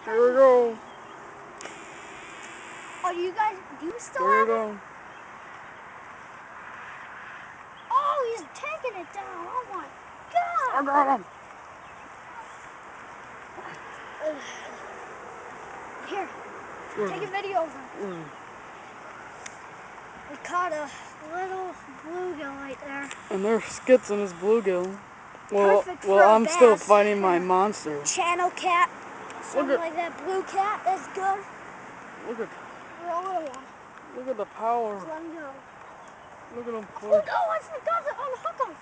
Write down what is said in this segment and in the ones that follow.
Here we go. Oh, do you still Here have we it? go. Oh, he's taking it down. Oh my I God. got him. Here, take a video of him. We caught a little bluegill right there. And there's skits in his bluegill. Perfect for Well, a I'm still bass. fighting my monster. Channel cat, something like that. Blue cat, that's good. Look at For a little one. Look at the power. Just let him go. Look at him Oh push. no, I forgot to unhook him.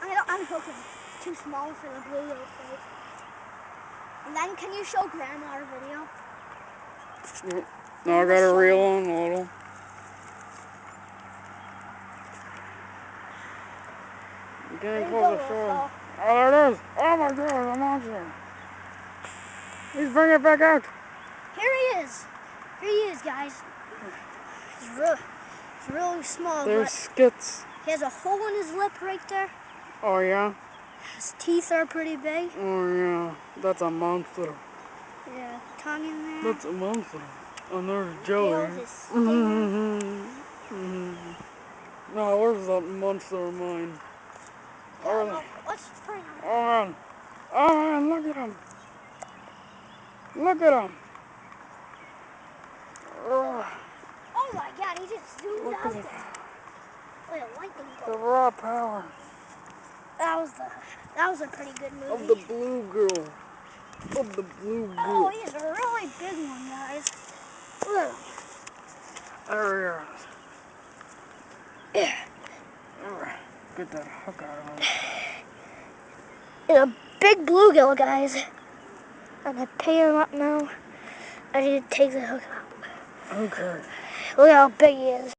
I'm gonna unhook him. Too small for the bluegill fight. And then can you show Grandma our video? Yeah. Now I gotta reel on a little. You can't pull the show. Oh, there it is. Oh my God, the monster. He's bringing it back out. Here he is. Here he is, guys. He's really small. There's skits. He has a hole in his lip right there. Oh yeah? His teeth are pretty big. Oh yeah. That's a monster. Yeah, tongue in there. That's a monster. And there's Joey. Gills, his stinger. Now where's that monster of mine? Yeah, let's bring him. Oh man. Oh man, look at him. Look at him. Oh my God, he just zoomed Look out at it. there. Like a lightning The bolt. raw power. That was a pretty good movie. Of the blue girl. Of the blue girl. Oh, he's a really big one, guys. Look at him. There he is. Get that hook out of him. It's a big bluegill, guys. I'm gonna pay him up now. I need to take the hook out. Okay. Look how big he is.